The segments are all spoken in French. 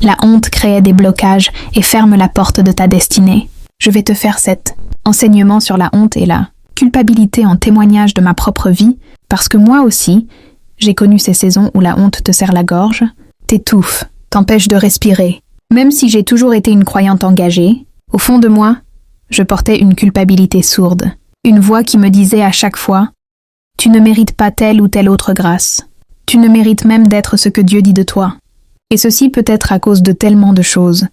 La honte crée des blocages et ferme la porte de ta destinée. Je vais te faire cet enseignement sur la honte et la culpabilité en témoignage de ma propre vie, parce que moi aussi, j'ai connu ces saisons où la honte te serre la gorge, t'étouffe, t'empêche de respirer. Même si j'ai toujours été une croyante engagée, au fond de moi, je portais une culpabilité sourde, une voix qui me disait à chaque fois « Tu ne mérites pas telle ou telle autre grâce. Tu ne mérites même d'être ce que Dieu dit de toi. » Et ceci peut être à cause de tellement de choses,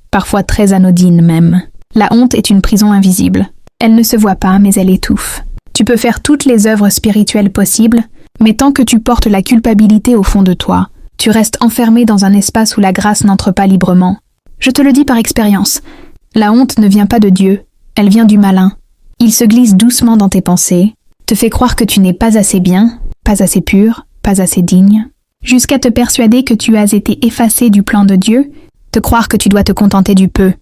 parfois très anodines même. La honte est une prison invisible. Elle ne se voit pas, mais elle étouffe. Tu peux faire toutes les œuvres spirituelles possibles, mais tant que tu portes la culpabilité au fond de toi, tu restes enfermé dans un espace où la grâce n'entre pas librement. Je te le dis par expérience, la honte ne vient pas de Dieu, elle vient du malin. Il se glisse doucement dans tes pensées, te fait croire que tu n'es pas assez bien, pas assez pur, pas assez digne, jusqu'à te persuader que tu as été effacé du plan de Dieu, te croire que tu dois te contenter du peu.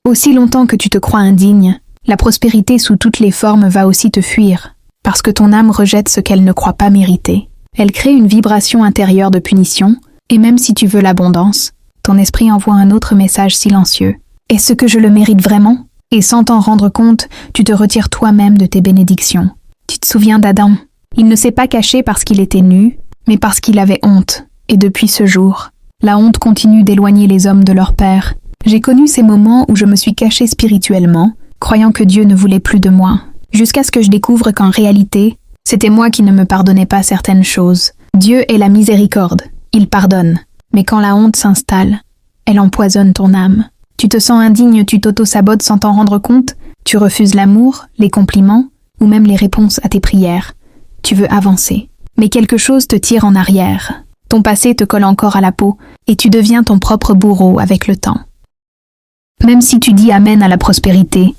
Aussi longtemps que tu te crois indigne, la prospérité sous toutes les formes va aussi te fuir, parce que ton âme rejette ce qu'elle ne croit pas mériter. Elle crée une vibration intérieure de punition, et même si tu veux l'abondance, ton esprit envoie un autre message silencieux. Est-ce que je le mérite vraiment? Et sans t'en rendre compte, tu te retires toi-même de tes bénédictions. Tu te souviens d'Adam? Il ne s'est pas caché parce qu'il était nu, mais parce qu'il avait honte. Et depuis ce jour, la honte continue d'éloigner les hommes de leur Père. J'ai connu ces moments où je me suis caché spirituellement, croyant que Dieu ne voulait plus de moi, jusqu'à ce que je découvre qu'en réalité, c'était moi qui ne me pardonnais pas certaines choses. Dieu est la miséricorde, il pardonne. Mais quand la honte s'installe, elle empoisonne ton âme. Tu te sens indigne, tu t'auto-sabotes sans t'en rendre compte, tu refuses l'amour, les compliments, ou même les réponses à tes prières. Tu veux avancer. Mais quelque chose te tire en arrière. Ton passé te colle encore à la peau, et tu deviens ton propre bourreau avec le temps. Même si tu dis Amen à la prospérité,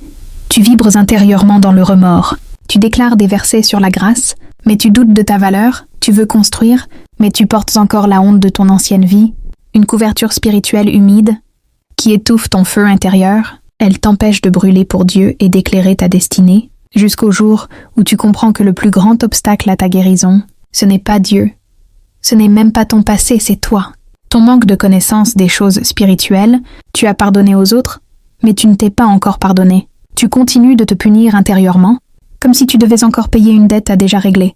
tu vibres intérieurement dans le remords. Tu déclares des versets sur la grâce, mais tu doutes de ta valeur, tu veux construire, mais tu portes encore la honte de ton ancienne vie, une couverture spirituelle humide qui étouffe ton feu intérieur. Elle t'empêche de brûler pour Dieu et d'éclairer ta destinée, jusqu'au jour où tu comprends que le plus grand obstacle à ta guérison, ce n'est pas Dieu. Ce n'est même pas ton passé, c'est toi. Ton manque de connaissance des choses spirituelles, tu as pardonné aux autres, mais tu ne t'es pas encore pardonné. Tu continues de te punir intérieurement, comme si tu devais encore payer une dette à déjà réglée.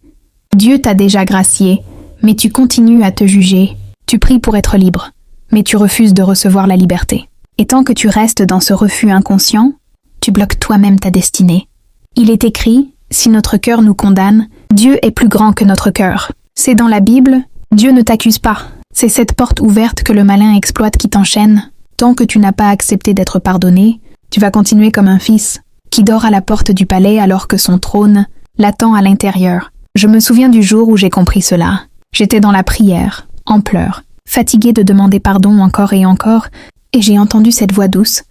Dieu t'a déjà gracié, mais tu continues à te juger. Tu pries pour être libre, mais tu refuses de recevoir la liberté. Et tant que tu restes dans ce refus inconscient, tu bloques toi-même ta destinée. Il est écrit, si notre cœur nous condamne, Dieu est plus grand que notre cœur. C'est dans la Bible, Dieu ne t'accuse pas. C'est cette porte ouverte que le malin exploite qui t'enchaîne. Tant que tu n'as pas accepté d'être pardonné, tu vas continuer comme un fils qui dort à la porte du palais alors que son trône l'attend à l'intérieur. Je me souviens du jour où j'ai compris cela. J'étais dans la prière, en pleurs, fatiguée de demander pardon encore et encore, et j'ai entendu cette voix douce.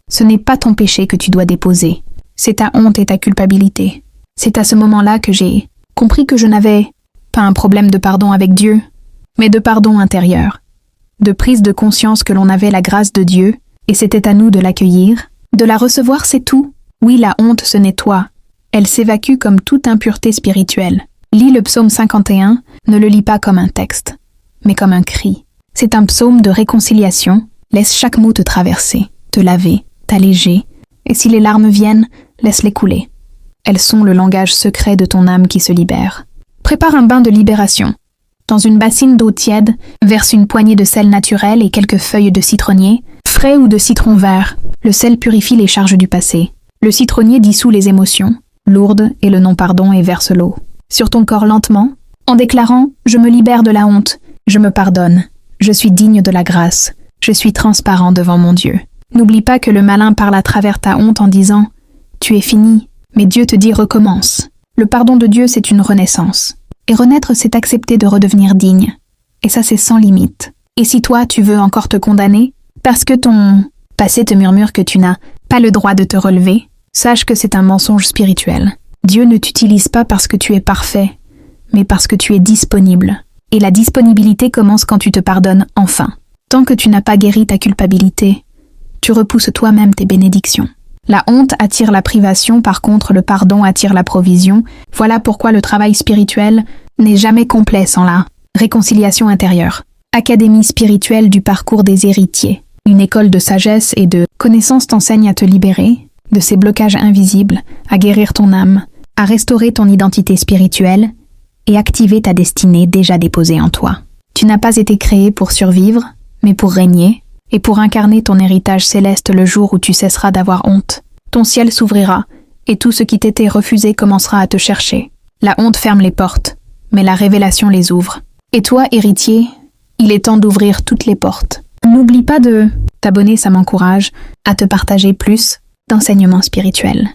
Ce n'est pas ton péché que tu dois déposer, c'est ta honte et ta culpabilité. C'est à ce moment-là que j'ai compris que je n'avais pas un problème de pardon avec Dieu, mais de pardon intérieur, de prise de conscience que l'on avait la grâce de Dieu, et c'était à nous de l'accueillir, de la recevoir, c'est tout. Oui, la honte se nettoie, elle s'évacue comme toute impureté spirituelle. Lis le psaume 51, ne le lis pas comme un texte, mais comme un cri. C'est un psaume de réconciliation, laisse chaque mot te traverser, te laver, t'alléger, et si les larmes viennent, laisse-les couler. Elles sont le langage secret de ton âme qui se libère. Prépare un bain de libération. Dans une bassine d'eau tiède, verse une poignée de sel naturel et quelques feuilles de citronnier, frais ou de citron vert. Le sel purifie les charges du passé. Le citronnier dissout les émotions, lourdes et le non-pardon et verse l'eau. Sur ton corps lentement, en déclarant « Je me libère de la honte, je me pardonne, je suis digne de la grâce, je suis transparent devant mon Dieu. » N'oublie pas que le malin parle à travers ta honte en disant « Tu es fini », mais Dieu te dit « Recommence ». Le pardon de Dieu, c'est une renaissance. Et renaître, c'est accepter de redevenir digne. Et ça, c'est sans limite. Et si toi, tu veux encore te condamner, parce que ton passé te murmure que tu n'as pas le droit de te relever, sache que c'est un mensonge spirituel. Dieu ne t'utilise pas parce que tu es parfait, mais parce que tu es disponible. Et la disponibilité commence quand tu te pardonnes enfin. Tant que tu n'as pas guéri ta culpabilité, tu repousses toi-même tes bénédictions. La honte attire la privation, par contre le pardon attire la provision. Voilà pourquoi le travail spirituel n'est jamais complet sans la réconciliation intérieure. Académie spirituelle du parcours des héritiers. Une école de sagesse et de connaissance t'enseigne à te libérer de ces blocages invisibles, à guérir ton âme, à restaurer ton identité spirituelle et activer ta destinée déjà déposée en toi. Tu n'as pas été créé pour survivre, mais pour régner et pour incarner ton héritage céleste le jour où tu cesseras d'avoir honte. Ton ciel s'ouvrira et tout ce qui t'était refusé commencera à te chercher. La honte ferme les portes, mais la révélation les ouvre. Et toi, héritier, il est temps d'ouvrir toutes les portes. N'oublie pas de t'abonner, ça m'encourage à te partager plus d'enseignements spirituels.